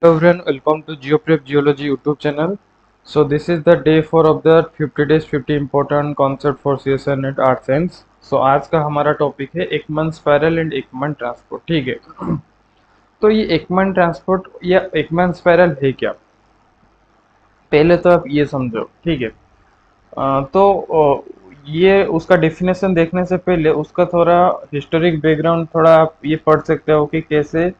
Hello everyone, welcome to GeoPrep Geology YouTube channel. So this is the day 4 of the 50 days 50 important concept for CSN and Art Science. So आज का हमारा topic है Ekman spiral and Ekman transport. ठीक है, तो ये Ekman transport या Ekman spiral है क्या, पहले तो आप ये समझो। ठीक है, ये उसका डेफिनेशन देखने से पहले उसका थोड़ा हिस्टोरिक बैकग्राउंड थोड़ा आप ये पढ़ सकते हो कि कैसे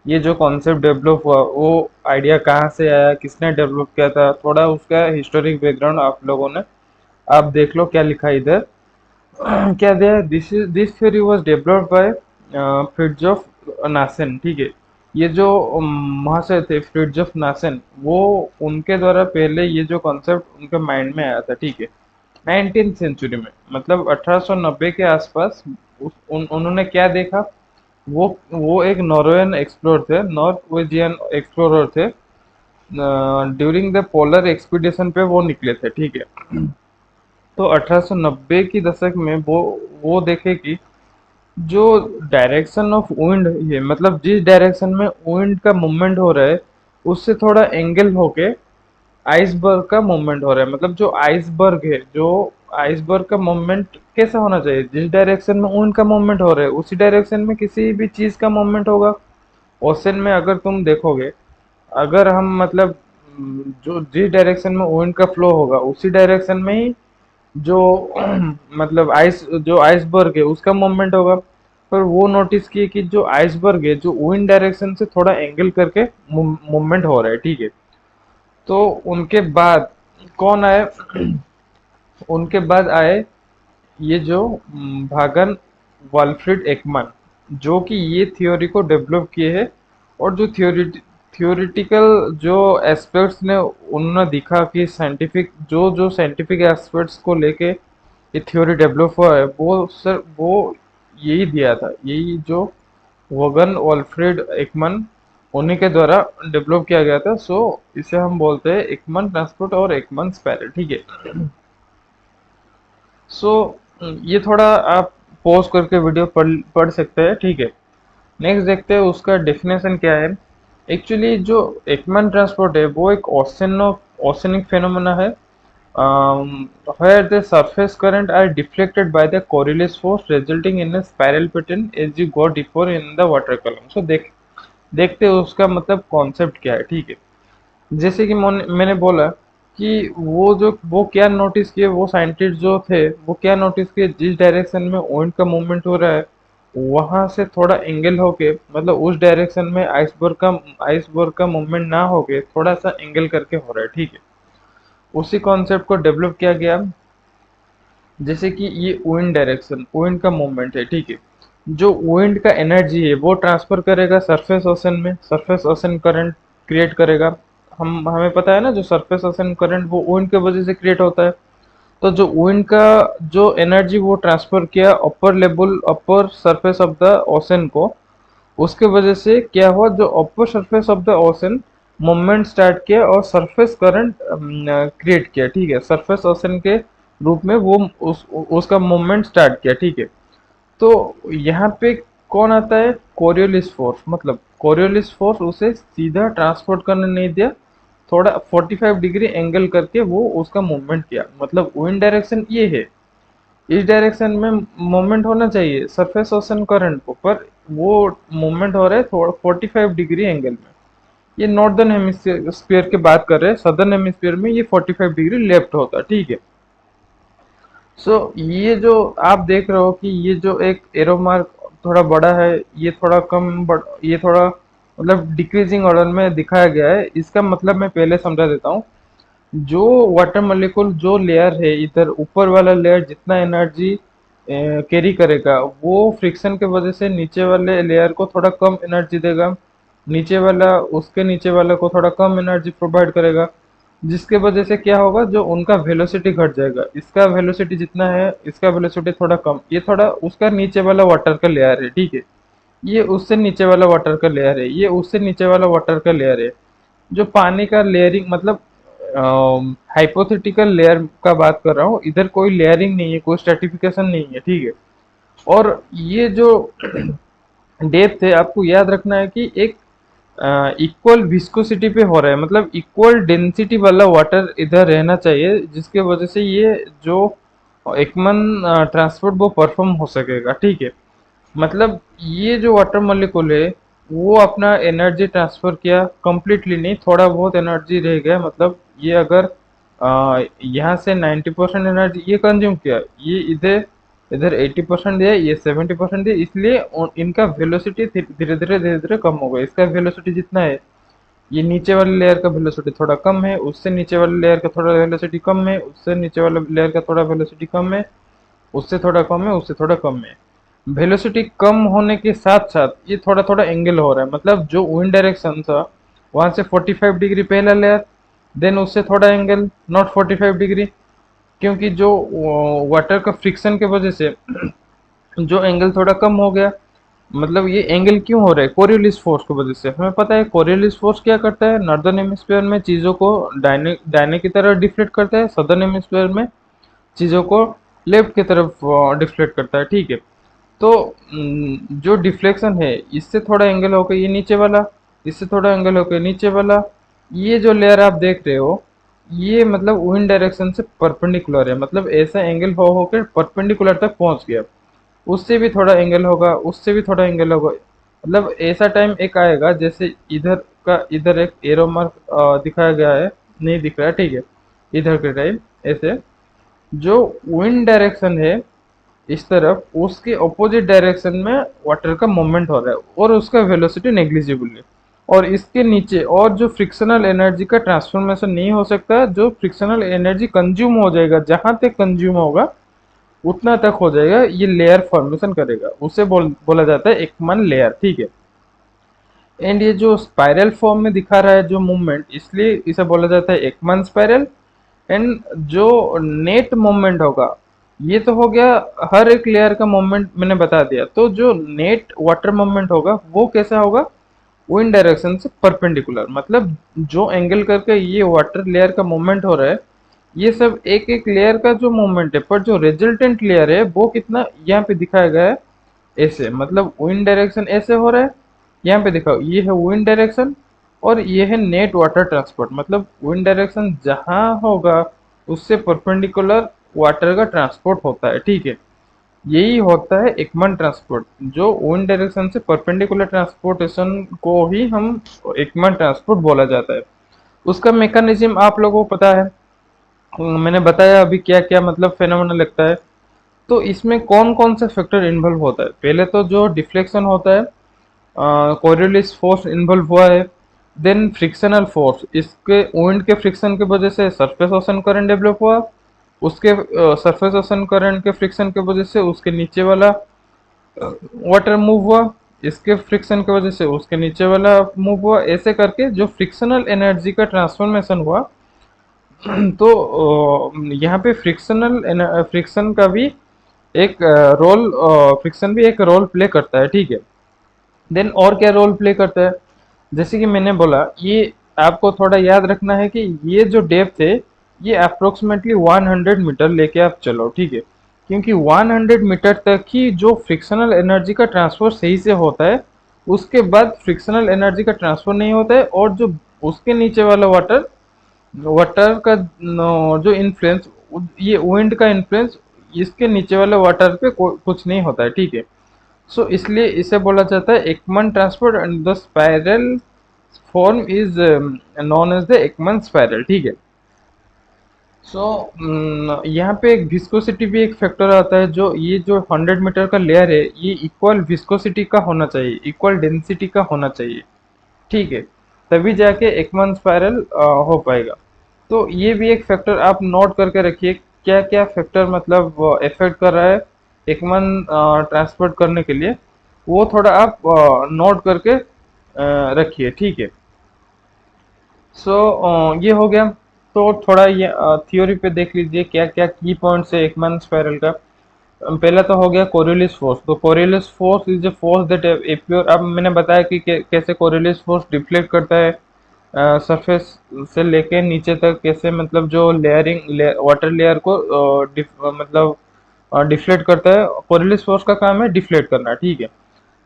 ये जो कॉन्सेप्ट डेवलप हुआ, वो आइडिया कहाँ से आया, किसने डेवलप किया था, थोड़ा उसका हिस्टोरिक बैकग्राउंड आप लोगों ने आप देख लो क्या लिखा है इधर। क्या दिया, this theory was developed by Fridtjof Nansen. ठीक है, ये जो महाशय थे फ्रिट्जोफ नासेन, वो उनके द्वारा पहले ये जो कॉन्सेप्ट उनके माइंड में आया था। ठीक है, 19th सेंचुरी में, मतलब 1890 के आसपास उन्होंने क्या देखा, वो एक नॉर्वेजियन एक्सप्लोरर थे, नॉर्वेजियन एक्सप्लोरर थे। ड्यूरिंग द पोलर एक्सपीडिशन पे वो निकले थे। ठीक है, तो 1890 की दशक में वो देखे कि जो डायरेक्शन ऑफ विंड है, मतलब जिस डायरेक्शन में विंड का मूवमेंट हो रहा है उससे थोड़ा एंगल होके आइसबर्ग का मूवमेंट हो रहा है। मतलब जो आइसबर्ग है, जो आइसबर्ग का मूवमेंट कैसा होना चाहिए, जिस डायरेक्शन में ऊन का मूवमेंट हो रहा है उसी डायरेक्शन में किसी भी चीज का मूवमेंट होगा। ओशन में अगर तुम देखोगे, अगर हम मतलब जो जिस डायरेक्शन में विंड का फ्लो होगा उसी डायरेक्शन में ही जो मतलब जो आइसबर्ग है उसका मूवमेंट होगा। पर वो नोटिस किए कि जो आइसबर्ग है, जो विंड डायरेक्शन से थोड़ा एंगल करके मूवमेंट हो रहा है। ठीक है, तो उनके बाद कौन आए, उनके बाद आए ये जो भागन वाल्फ्रिड एकमन, जो कि ये थ्योरी को डेवलप किए हैं। और जो थियोरिटिकल जो एस्पेक्ट्स ने उन्होंने दिखा कि साइंटिफिक जो जो साइंटिफिक एस्पेक्ट्स को लेके ये थ्योरी डेवलप हुआ है, वो यही दिया था, यही जो वगन वाल्फ्रिड एकमन उन्हीं के द्वारा डेवलप किया गया था। सो इसे हम बोलते हैं एकमन ट्रांसपोर्ट और एकमन स्पायरल। ठीक है, सो ये थोड़ा आप पॉज करके वीडियो पढ़ सकते हैं। ठीक है, नेक्स्ट देखते हैं उसका डेफिनेशन क्या है। एक्चुअली जो एकमैन ट्रांसपोर्ट है वो एक ओशनिक फेनोमेना है, where the surface current are deflected by the Coriolis force resulting in a spiral pattern as you go deeper in the water column. So देखते हैं उसका मतलब कॉन्सेप्ट क्या है। ठीक है, जैसे कि मैंने बोला कि वो क्या नोटिस किए, वो साइंटिस्ट जो थे वो क्या नोटिस किए, जिस डायरेक्शन में विंड का मूवमेंट हो रहा है वहां से थोड़ा एंगल होके, मतलब उस डायरेक्शन में आइसबर्ग का मूवमेंट ना होके थोड़ा सा एंगल करके हो रहा है। ठीक है, उसी कॉन्सेप्ट को डेवलप किया गया। जैसे कि ये विंड का मूवमेंट है। ठीक है, जो विंड का एनर्जी है वो ट्रांसफर करेगा सरफेस ओशन में, सरफेस ओशन करंट क्रिएट करेगा। हम हमें पता है ना, जो सरफेस ओशन करंट वो विंड के वजह से क्रिएट होता है। तो जो विंड का जो एनर्जी वो ट्रांसफर किया upper surface of the ocean को, उसके वजह से क्या हुआ, जो upper surface of the ocean movement start किया और सरफेस करंट क्रिएट किया। ठीक है, सरफेस ओशन के रूप में वो उसका मूवमेंट स्टार्ट किया। ठीक है, तो यहाँ पे कौन आता है, कोरियोलिस फोर्स। मतलब कोरियोलिस फोर्स उसे सीधा ट्रांसपोर्ट करने नहीं दिया, थोड़ा 45 डिग्री एंगल करके वो उसका मूवमेंट किया। मतलब विंड डायरेक्शन ये है, इस डायरेक्शन में मूवमेंट होना चाहिए सरफेस ओशन करंट को, पर वो मूवमेंट हो रहा है थोड़ा 45 डिग्री एंगल में। ये नॉर्दर्न हेमिस्फीयर की बात कर रहे हैं, सदर्न हेमिस्फीयर में ये 45 डिग्री लेफ्ट होता है। ठीक है, सो ये जो आप देख रहे हो कि ये जो एक एरो मार्क थोड़ा बड़ा है, ये थोड़ा ये थोड़ा मतलब डिक्रीजिंग ऑर्डर में दिखाया गया है। इसका मतलब मैं पहले समझा देता हूँ। जो वाटर मॉलिक्यूल जो लेयर है, इधर ऊपर वाला लेयर जितना एनर्जी कैरी करेगा, वो फ्रिक्शन के वजह से नीचे वाले लेयर को थोड़ा कम एनर्जी देगा, नीचे वाला उसके नीचे वाले को थोड़ा कम एनर्जी प्रोवाइड करेगा। जिसके वजह से क्या होगा, जो उनका वेलोसिटी घट जाएगा, इसका वेलोसिटी जितना है इसका वेलोसिटी थोड़ा कम, ये थोड़ा उसका नीचे वाला वाटर का लेयर है। ठीक है, ये उससे नीचे वाला वाटर का लेयर है, ये उससे नीचे वाला वाटर का लेयर है। जो पानी का लेयरिंग, मतलब हाइपोथेटिकल लेयर का बात कर रहा हूँ, इधर कोई लेयरिंग नहीं है, कोई स्ट्रेटिफिकेशन नहीं है। ठीक है, और ये जो डेप्थ है आपको याद रखना है कि एक इक्वल विस्कोसिटी पे हो रहा है, मतलब इक्वल डेंसिटी वाला वाटर इधर रहना चाहिए, जिसके वजह से ये जो एकमन ट्रांसपोर्ट वो परफॉर्म हो सकेगा, ठीक है। मतलब ये जो वाटर मॉलिक्यूल है वो अपना एनर्जी ट्रांसफर किया, कंप्लीटली नहीं, थोड़ा बहुत एनर्जी रह गया, मतलब ये अगर यहाँ से 90% एनर्जी ये कंज्यूम किया, ये इधर इधर 80% दिया, ये 70% दिया, इसलिए इनका वेलोसिटी धीरे धीरे कम होगा। इसका वेलोसिटी जितना है, ये नीचे वाले लेयर का वेलोसिटी थोड़ा कम है, उससे नीचे वाले लेयर का थोड़ा वेलोसिटी कम है, उससे नीचे वाले लेयर का थोड़ा वेलोसिटी कम है, उससे थोड़ा कम है, उससे थोड़ा कम है। वेलोसिटी कम होने के साथ साथ ये थोड़ा थोड़ा एंगल हो रहा है, मतलब जो विंड डायरेक्शन था वहां से 45 डिग्री पहला लेयर, देन उससे थोड़ा एंगल नॉट 45 डिग्री, क्योंकि जो वाटर का फ्रिक्शन के वजह से जो एंगल थोड़ा कम हो गया। मतलब ये एंगल क्यों हो रहा है? कोरियोलिस फोर्स की वजह से। हमें पता है कोरियोलिस फोर्स क्या करता है, नॉर्दर्न हेमिस्फीयर में चीजों को दाहिने दाहिने की तरफ डिफ्लेक्ट करता है, सदर्न हेमिस्फीयर में चीजों को लेफ्ट की तरफ डिफ्लेक्ट करता है, ठीक है। तो जो डिफ्लेक्शन है, इससे थोड़ा एंगल होकर ये नीचे वाला, इससे थोड़ा एंगल होकर नीचे वाला, ये जो लेयर आप देख रहे हो, ये मतलब विंड डायरेक्शन से परपेंडिकुलर है, मतलब ऐसा एंगल हो होकर परपेंडिकुलर तक पहुंच गया। उससे भी थोड़ा एंगल होगा, उससे भी थोड़ा एंगल होगा, मतलब ऐसा टाइम एक आएगा, जैसे इधर का इधर एक एरो मार्क दिखाया गया है, नहीं दिख रहा है, ठीक है, इधर के टाइम ऐसे जो विंड डायरेक्शन है इस तरफ, उसके ऑपोजिट डायरेक्शन में वाटर का मूवमेंट हो रहा है और उसका वेलोसिटी नेग्लिजिबल है। और इसके नीचे और जो फ्रिक्शनल एनर्जी का ट्रांसफॉर्मेशन नहीं हो सकता, जो फ्रिक्शनल एनर्जी कंज्यूम हो जाएगा, जहां तक कंज्यूम होगा उतना तक हो जाएगा, ये लेयर फॉर्मेशन करेगा, उसे बोला जाता है एकमन लेयर, ठीक है। एंड ये जो स्पाइरल फॉर्म में दिखा रहा है जो मूवमेंट, इसलिए इसे बोला जाता है एकमन स्पाइरल। एंड जो नेट मूवमेंट होगा, ये तो हो गया हर एक लेयर का मूवमेंट मैंने बता दिया। तो जो नेट वाटर मूवमेंट होगा वो कैसा होगा? विंड डायरेक्शन से परपेंडिकुलर, मतलब जो एंगल करके ये वाटर लेयर का मूवमेंट हो रहा है, ये सब एक एक लेयर का जो मूवमेंट है, पर जो रिजल्टेंट लेयर है वो कितना यहाँ पे दिखाया गया है ऐसे, मतलब विंड डायरेक्शन ऐसे हो रहा है, यहाँ पे दिखाओ, ये है विंड डायरेक्शन और ये है नेट वाटर ट्रांसपोर्ट, मतलब विंड डायरेक्शन जहां होगा उससे परपेंडिकुलर वाटर का ट्रांसपोर्ट होता है, ठीक है। यही होता है एकमन ट्रांसपोर्ट, जो विंड डायरेक्शन से परपेंडिकुलर ट्रांसपोर्टेशन को ही हम एकमन ट्रांसपोर्ट बोला जाता है। उसका मैकेनिज्म आप लोगों को पता है, मैंने बताया अभी क्या क्या मतलब फेनोमेना लगता है। तो इसमें कौन कौन सा फैक्टर इन्वॉल्व होता है? पहले तो जो डिफ्लेक्शन होता है, कोरियोलिस फोर्स इन्वॉल्व हुआ है। देन फ्रिक्शनल फोर्स, इसके विंड के फ्रिक्शन की वजह से सरफेस ओशन करंट डेवलप हुआ, उसके सरफेस ओशन करंट के फ्रिक्शन की वजह से उसके नीचे वाला वाटर मूव हुआ, इसके फ्रिक्शन की वजह से उसके नीचे वाला मूव हुआ, ऐसे करके जो फ्रिक्शनल एनर्जी का ट्रांसफॉर्मेशन हुआ। तो यहाँ पे फ्रिक्शन का भी एक रोल, फ्रिक्शन भी एक रोल प्ले करता है, ठीक है। देन और क्या रोल प्ले करता है? जैसे कि मैंने बोला, ये आपको थोड़ा याद रखना है कि ये जो डेप्थ है, ये अप्रोक्सीमेटली 100 मीटर लेके आप चलो, ठीक है। क्योंकि 100 मीटर तक ही जो फ्रिक्शनल एनर्जी का ट्रांसफर सही से होता है, उसके बाद फ्रिक्शनल एनर्जी का ट्रांसफर नहीं होता है, और जो उसके नीचे वाला वाटर वाटर का जो इन्फ्लुएंस, ये विंड का इन्फ्लुएंस इसके नीचे वाले वाटर पे कुछ नहीं होता है, ठीक है। सो इसलिए इसे बोला जाता है Ekman transport, and the spiral form is known as the Ekman spiral, ठीक है। सो यहाँ पे एक विस्कोसिटी भी एक फैक्टर आता है, जो ये जो 100 मीटर का लेयर है, ये इक्वल विस्कोसिटी का होना चाहिए, इक्वल डेंसिटी का होना चाहिए, ठीक है। तभी जाके एकमन स्पाइरल हो पाएगा। तो ये भी एक फैक्टर आप नोट करके रखिए, क्या क्या फैक्टर मतलब इफेक्ट कर रहा है एकमन ट्रांसपोर्ट करने के लिए, वो थोड़ा आप नोट करके रखिए, ठीक है। सो ये हो गया। तो थोड़ा ये थ्योरी पे देख लीजिए क्या क्या की पॉइंट्स है एकमन स्पाइरल का। पहला तो हो गया कोरियोलिस फोर्स। तो Coriolis force is a force that appear, अब मैंने बताया कि कैसे कोरियोलिस फोर्स डिफ्लेक्ट करता है सरफेस से लेके नीचे तक, कैसे मतलब जो वाटर लेयर को मतलब डिफ्लेक्ट करता है। कोरियोलिस फोर्स का काम है डिफ्लेक्ट करना, ठीक है।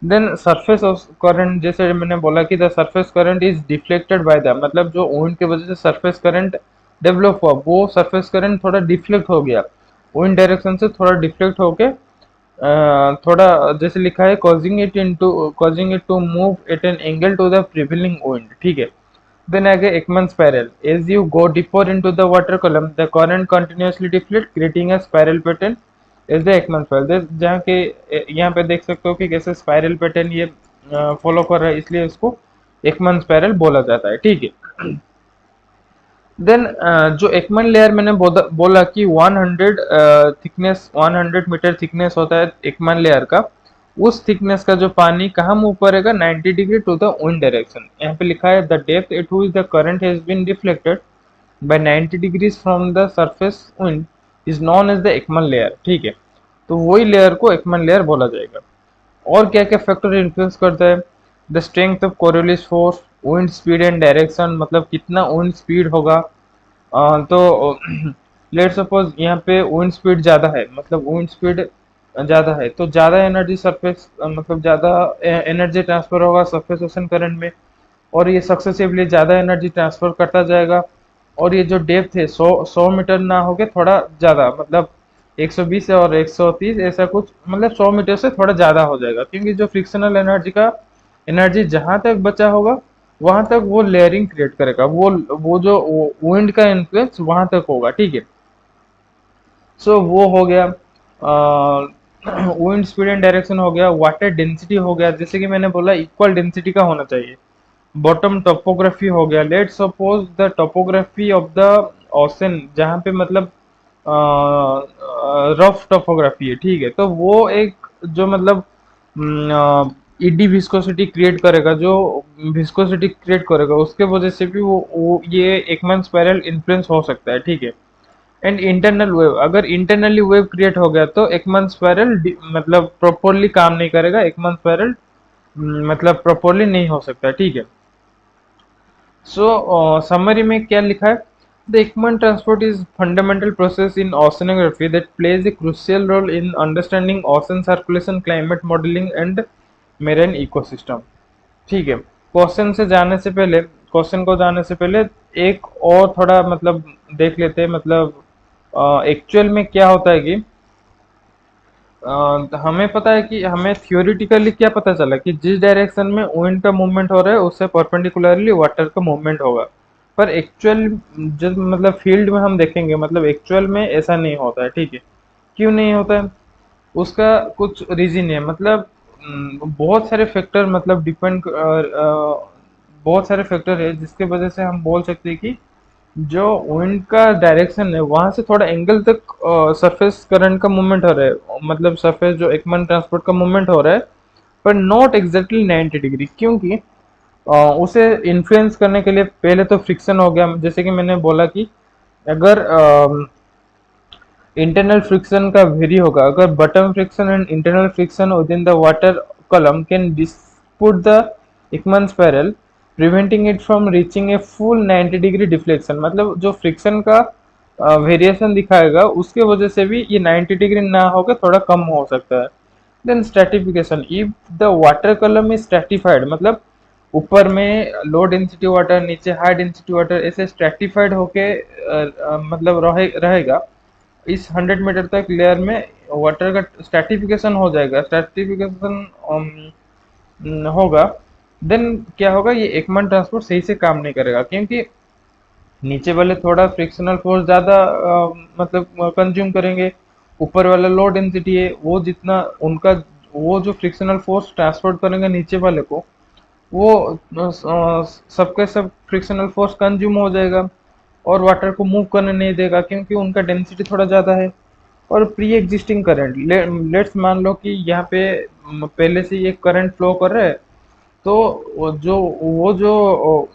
देन सरफेस करंट, जैसे मैंने बोला कि the surface current is deflected by the, मतलब जो विंड की वजह से सरफेस करंट डेवलप हुआ, वो सरफेस करंट थोड़ा डिफ्लेक्ट हो गया, विंड डायरेक्शन से थोड़ा डिफ्लेक्ट होके थोड़ा, जैसे लिखा है causing it to move at an angle to the prevailing wind, ठीक है। Then again Ekman spiral. As you go deeper into the water column, the current continuously deflects, creating a spiral pattern as the Ekman spiral. जहाँ के यहाँ पे देख सकते हो कि कैसे स्पाइरल पैटर्न ये फॉलो कर रहा है, इसलिए इसको एकमन स्पाइरल बोला जाता है, ठीक है। देन जो एकमन लेयर मैंने बोला कि 100 थिकनेस, 100 मीटर थिकनेस होता है एकमन लेयर का, उस थिकनेस का जो पानी कहाँ मूव करेगा, 90 degree to the wind direction. यहाँ पे लिखा है the depth at which the current has been deflected by 90 degrees from the surface wind is known as the Ekman layer, ठीक है। तो वही लेयर को एकमन लेयर बोला जाएगा। और क्या क्या फैक्टर इन्फ्लुएंस करता है, the strength of Coriolis force, wind speed and direction, मतलब कितना विंड स्पीड होगा। तो लेट सपोज यहाँ पे विंड स्पीड ज़्यादा है, मतलब विंड स्पीड ज़्यादा है तो ज़्यादा एनर्जी सरफेस, मतलब ज़्यादा एनर्जी ट्रांसफर होगा सरफेस ओशन करंट में, और ये सक्सेसिवली ज़्यादा एनर्जी ट्रांसफर करता जाएगा। और ये जो डेप्थ है 100 मीटर ना होके थोड़ा ज़्यादा, मतलब 120 और 130 ऐसा कुछ, मतलब 100 मीटर से थोड़ा ज़्यादा हो जाएगा, क्योंकि जो फ्रिक्शनल एनर्जी जहां तक बचा होगा वहां तक वो लेयरिंग क्रिएट करेगा, वो जो विंड का इन्फ्लुएंस वहां तक होगा, ठीक है। सो वो हो गया विंड स्पीड एंड डायरेक्शन, हो गया वाटर डेंसिटी, हो गया जैसे कि मैंने बोला इक्वल डेंसिटी का होना चाहिए। बॉटम टोपोग्राफी हो गया, let suppose the topography of the ocean, जहाँ पे मतलब रफ टोपोग्राफी है, ठीक है, तो वो एक जो मतलब ईडी विस्कोसिटी क्रिएट करेगा, जो विस्कोसिटी क्रिएट करेगा उसके वजह से भी वो ये एकमैन स्पाइरल इन्फ्लुएंस हो सकता है, ठीक है। एंड इंटरनल वेव, अगर इंटरनली वेव क्रिएट हो गया तो एकमैन स्पाइरल मतलब प्रॉपरली काम नहीं करेगा, एकमैन स्पाइरल मतलब प्रॉपरली नहीं हो सकता, ठीक है। सो समरी में क्या लिखा है, the Ekman transport is fundamental process in oceanography that plays a crucial role in understanding ocean circulation, climate modelling and marine ecosystem, ठीक है। क्वेश्चन को जाने से पहले एक और थोड़ा मतलब देख लेते हैं, मतलब एक्चुअल में क्या होता है कि हमें पता है कि हमें थियोरिटिकली क्या पता चला कि जिस डायरेक्शन में विंड का मूवमेंट हो रहा है उससे परपेंडिकुलरली वाटर का मूवमेंट होगा। पर एक्चुअल जब मतलब फील्ड में हम देखेंगे, मतलब एक्चुअल में ऐसा नहीं होता है, ठीक है। क्यों नहीं होता है, उसका कुछ रीजन है, मतलब बहुत सारे फैक्टर मतलब डिपेंड, बहुत सारे फैक्टर है जिसके वजह से हम बोल सकते हैं कि जो विंड का डायरेक्शन है वहां से थोड़ा एंगल तक सरफेस करंट का मूवमेंट हो रहा है, मतलब सरफेस जो एकमैन ट्रांसपोर्ट का मूवमेंट हो रहा है, पर नॉट एग्जैक्टली 90 डिग्री, क्योंकि उसे इन्फ्लुएंस करने के लिए पहले तो फ्रिक्शन हो गया, जैसे कि मैंने बोला कि अगर इंटरनल फ्रिक्शन का वेरी होगा, अगर button friction and internal friction with in the water column can dispute the Ekman spiral, preventing it from reaching a full 90 degree deflection, मतलब जो फ्रिक्शन का वेरिएशन दिखाएगा उसके वजह से भी ये 90 डिग्री ना होकर थोड़ा कम हो सकता है। Then stratification, if the water column is stratified, मतलब ऊपर में लो डेंसिटी वाटर, नीचे हाई डेंसिटी वाटर, ऐसे स्ट्रेटिफाइड होके मतलब रहेगा, इस 100 मीटर तक लेयर में वाटर का स्ट्रेटिफिकेशन हो जाएगा, स्ट्रेटिफिकेशन होगा। देन क्या होगा, ये एकमैन ट्रांसपोर्ट सही से काम नहीं करेगा, क्योंकि नीचे वाले थोड़ा फ्रिक्शनल फोर्स ज्यादा मतलब कंज्यूम करेंगे, ऊपर वाला लो डेंसिटी है, वो जितना उनका वो जो फ्रिक्शनल फोर्स ट्रांसपोर्ट करेंगे नीचे वाले को, वो सबके सब फ्रिक्शनल फोर्स कंज्यूम हो जाएगा और वाटर को मूव करने नहीं देगा, क्योंकि उनका डेंसिटी थोड़ा ज़्यादा है। और प्री एग्जिस्टिंग करंट, लेट्स मान लो कि यहाँ पे पहले से ये करंट फ्लो कर रहा है, तो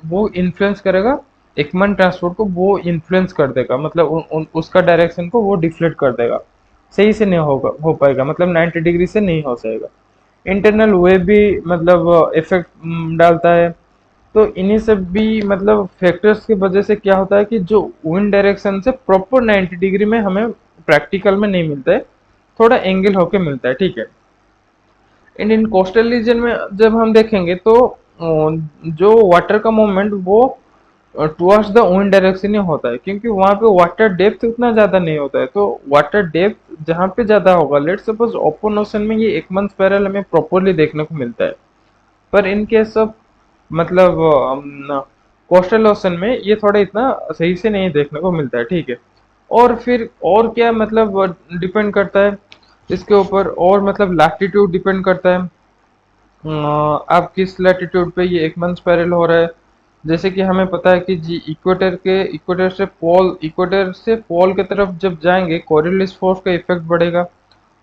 वो इन्फ्लुएंस करेगा एकमैन ट्रांसपोर्ट को, वो इन्फ्लुएंस कर देगा, मतलब उसका डायरेक्शन को वो डिफ्लेक्ट कर देगा, सही से नहीं हो पाएगा, मतलब 90 डिग्री से नहीं हो जाएगा। इंटरनल वेव भी मतलब इफेक्ट डालता है। तो इन्हीं सब भी मतलब फैक्टर्स की वजह से क्या होता है कि जो विंड डायरेक्शन से प्रॉपर 90 डिग्री में हमें प्रैक्टिकल में नहीं मिलता है, थोड़ा एंगल होके मिलता है, ठीक है। एंड इन कोस्टल रीजन में जब हम देखेंगे तो जो वाटर का मूवमेंट वो टुवर्ड्स द विंड डायरेक्शन ही होता है, क्योंकि वहां पे वाटर डेप्थ उतना ज्यादा नहीं होता है। तो वाटर डेप्थ जहाँ पे ज्यादा होगा, लेट सपोज ओपन ओशन में ये एकमन स्पाइरल हमें प्रॉपरली देखने को मिलता है, पर इन केस ऑफ मतलब कोस्टल ओशन में ये थोड़ा इतना सही से नहीं देखने को मिलता है, ठीक है। और फिर और क्या मतलब डिपेंड करता है इसके ऊपर, और मतलब लैटिट्यूड डिपेंड करता है। आप किस लैटिट्यूड पे ये एकमन स्पाइरल हो रहा है। जैसे कि हमें पता है कि जी इक्वेटर से पोल की तरफ जब जाएंगे कोरियलिस फोर्स का इफेक्ट बढ़ेगा।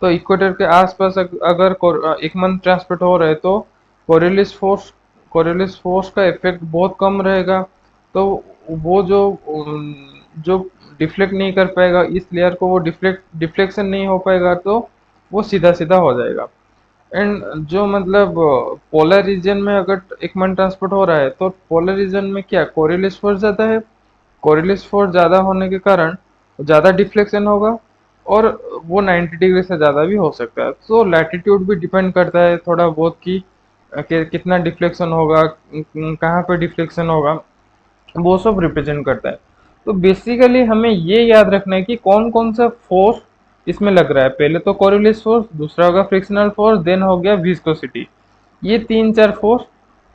तो इक्वेटर के आसपास अगर एकमन ट्रांसमिट हो रहा है तो कोरियलिस फोर्स का इफेक्ट बहुत कम रहेगा। तो वो जो डिफ्लेक्ट नहीं कर पाएगा इस लेयर को, वो डिफ्लेक्शन नहीं हो पाएगा, तो वो सीधा सीधा हो जाएगा। एंड जो मतलब पोलर रीजन में अगर एकमन ट्रांसपोर्ट हो रहा है तो पोलर रीजन में क्या कोरियलिस फोर्स ज्यादा है। कोरियलिस फोर्स ज्यादा होने के कारण ज्यादा डिफ्लेक्शन होगा, और वो 90 डिग्री से ज्यादा भी हो सकता है। तो लैटिट्यूड भी डिपेंड करता है थोड़ा बहुत कि कितना डिफ्लेक्शन होगा, कहाँ पे डिफ्लेक्शन होगा, वो सब रिप्रेजेंट करता है। तो बेसिकली हमें ये याद रखना है कि कौन कौन सा फोर्स इसमें लग रहा है। पहले तो कोरियलिस फोर्स, दूसरा होगा फ्रिक्शनल फोर्स, देन हो गया विस्कोसिटी। ये तीन चार फोर्स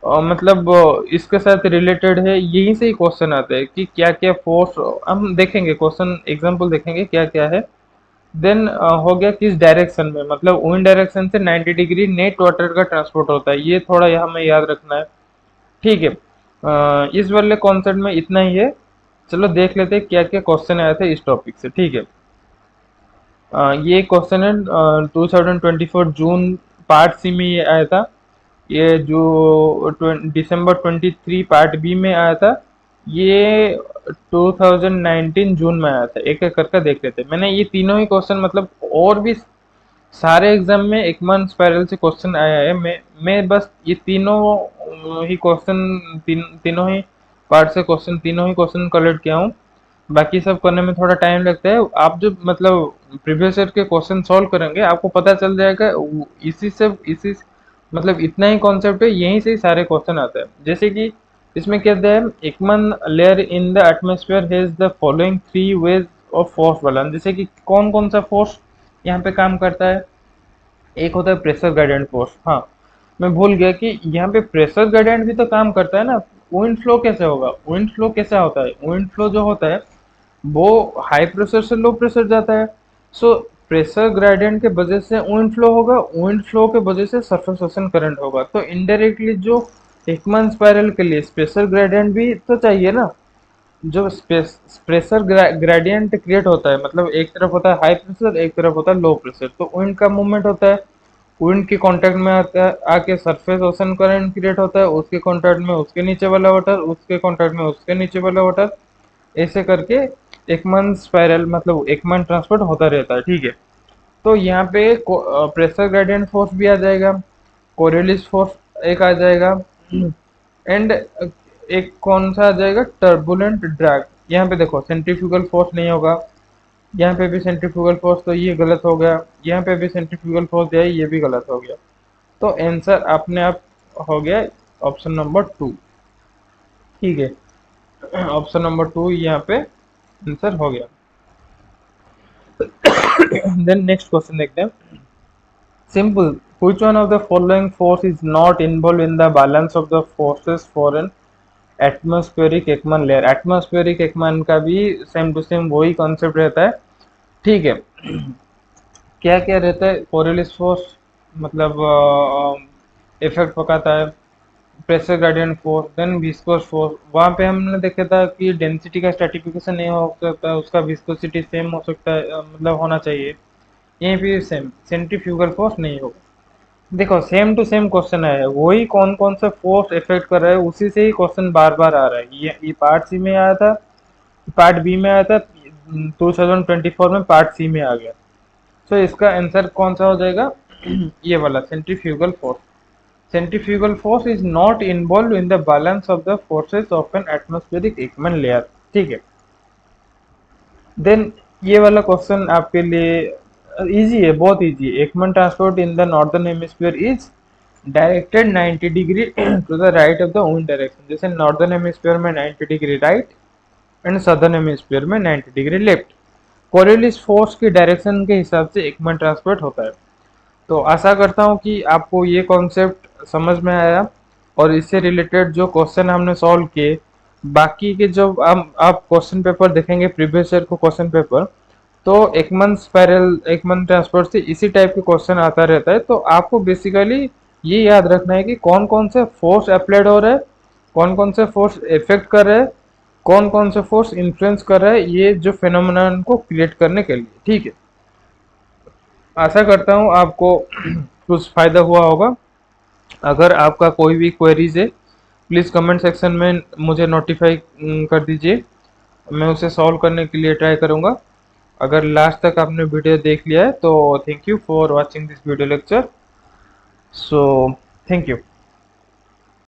मतलब इसके साथ रिलेटेड है, यहीं से ही क्वेश्चन आते हैं कि क्या क्या फोर्स हम देखेंगे, क्वेश्चन एग्जांपल देखेंगे क्या क्या है। देन हो गया किस डायरेक्शन में, मतलब विंड डायरेक्शन से 90 डिग्री नेट वाटर का ट्रांसपोर्ट होता है, ये थोड़ा यहाँ हमें याद रखना है, ठीक है। इस वाले कॉन्सेप्ट में इतना ही है। चलो देख लेते हैं क्या क्या क्वेश्चन आए थे इस टॉपिक से, ठीक है। ये क्वेश्चन है 2024 जून पार्ट सी में ये आया था। ये जो दिसंबर 23 पार्ट बी में आया था, ये 2019 जून में आया था। एक एक करके देख लेते हैं। मैंने ये तीनों ही क्वेश्चन मतलब और भी सारे एग्जाम में एकमान स्पाइरल से क्वेश्चन आया है। मैं बस ये ही क्वेश्चन तीनों ही पार्ट से क्वेश्चन तीनों ही क्वेश्चन कलेक्ट किया हूँ। बाकी सब करने में थोड़ा टाइम लगता है। आप जो मतलब प्रीवियस ईयर के क्वेश्चन सॉल्व करेंगे आपको पता चल जाएगा, इसी मतलब इतना ही कॉन्सेप्ट है, यहीं से ही सारे क्वेश्चन आते हैं। जैसे कि इसमें कहते हैं Ekman layer in the atmosphere has the following three ways of force balance. जैसे कि कौन कौन सा फोर्स यहाँ पे काम करता है। एक होता है प्रेशर ग्रेडियंट फोर्स। हाँ, मैं भूल गया कि यहाँ पे प्रेशर ग्रेडियंट भी तो काम करता है ना। विंड फ्लो कैसे होगा, विंड फ्लो कैसा होता है, विंड फ्लो जो होता है वो हाई प्रेशर से लो प्रेशर जाता है। सो प्रेशर ग्रेडियंट के वजह से विंड फ्लो होगा, विंड फ्लो के वजह से सरफेस ओशन करंट होगा। तो इनडायरेक्टली जो एकमन स्पाइरल के लिए प्रेशर ग्रेडियंट भी तो चाहिए ना। जो प्रेशर ग्रेडियंट क्रिएट होता है, मतलब एक तरफ होता है हाई प्रेशर, एक तरफ होता है लो प्रेशर, तो विंड का मूवमेंट होता है। विंड के कांटेक्ट में आता है, आके सरफेस ओशन करंट क्रिएट होता है, उसके कांटेक्ट में उसके नीचे वाला वाटर, उसके कांटेक्ट में उसके नीचे वाला वाटर, ऐसे करके एकमन स्पाइरल मतलब एकमन ट्रांसपोर्ट होता रहता है, ठीक है। तो यहाँ पे प्रेशर ग्रेडियंट फोर्स भी आ जाएगा, कोरियलिस फोर्स एक आ जाएगा, एंड एक कौन सा आ जाएगा, टर्बुलेंट ड्रैग। यहाँ पे देखो सेंट्रीफ्यूगल फोर्स नहीं होगा, यहाँ पे भी सेंट्रीफ्यूगल फोर्स, तो ये गलत हो गया। यहाँ पे भी सेंट्रीफ्यूगल फोर्स दिया है, ये भी गलत हो गया। तो आंसर अपने आप हो गया ऑप्शन नंबर 2, ठीक है। ऑप्शन नंबर 2 यहाँ पे आंसर हो गया। देन नेक्स्ट क्वेश्चन देखते हैं। Simple, which one of the following force is not involved in the balance of the forces for an atmospheric Ekman layer. Atmospheric Ekman का भी सेम टू सेम वही concept रहता है, ठीक है। क्या क्या रहता है, कोरियलिस फोर्स मतलब इफेक्ट पकाता है, pressure gradient force, then viscous force. वहाँ पे हमने देखा था कि डेंसिटी का स्ट्रेटिफिकेशन नहीं हो सकता, उसका विस्कोसिटी सेम हो सकता है, मतलब होना चाहिए। यहीं पे सेम सेंट्रीफ्यूगल फोर्स नहीं होगा। देखो सेम टू सेम क्वेश्चन है, वही कौन कौन सा फोर्स इफेक्ट कर रहा है उसी से ही क्वेश्चन बार बार आ रहा है। ये पार्ट सी में आया था, पार्ट बी में आया था, 2024 में पार्ट सी में आ गया। तो इसका आंसर कौन सा हो जाएगा, ये वाला centrifugal force. Centrifugal force is not involve in the balance of the forces of an atmospheric Ekman layer, ठीक है। देन ये वाला क्वेश्चन आपके लिए इजी है, बहुत इजी है। Ekman transport in the northern hemisphere is directed 90 degree to the right of the wind direction. जैसे नॉर्दर्न हेमिस्फीयर में 90 degree right and southern hemisphere में 90 डिग्री लेफ्ट। कोरियोलिस फोर्स की डायरेक्शन के हिसाब से एकमन ट्रांसपोर्ट होता है। तो आशा करता हूँ कि आपको ये कॉन्सेप्ट समझ में आया और इससे रिलेटेड जो क्वेश्चन हमने सॉल्व किए, बाकी के जो हम आप क्वेश्चन पेपर देखेंगे प्रीवियस ईयर को क्वेश्चन पेपर, तो एकमन स्पाइरल एकमन ट्रांसपोर्ट से इसी टाइप के क्वेश्चन आता रहता है। तो आपको बेसिकली ये याद रखना है कि कौन कौन से फोर्स अप्लाइड हो रहा है, कौन कौन से फोर्स इफेक्ट कर रहे हैं, कौन कौन से फोर्स इन्फ्लुएंस कर रहा है ये जो फिनोमेनन को क्रिएट करने के लिए। ठीक है, आशा करता हूँ आपको कुछ फायदा हुआ होगा। अगर आपका कोई भी क्वेरीज है, प्लीज़ कमेंट सेक्शन में मुझे नोटिफाई कर दीजिए, मैं उसे सॉल्व करने के लिए ट्राई करूँगा। अगर लास्ट तक आपने वीडियो देख लिया है तो thank you for watching this video lecture. So thank you.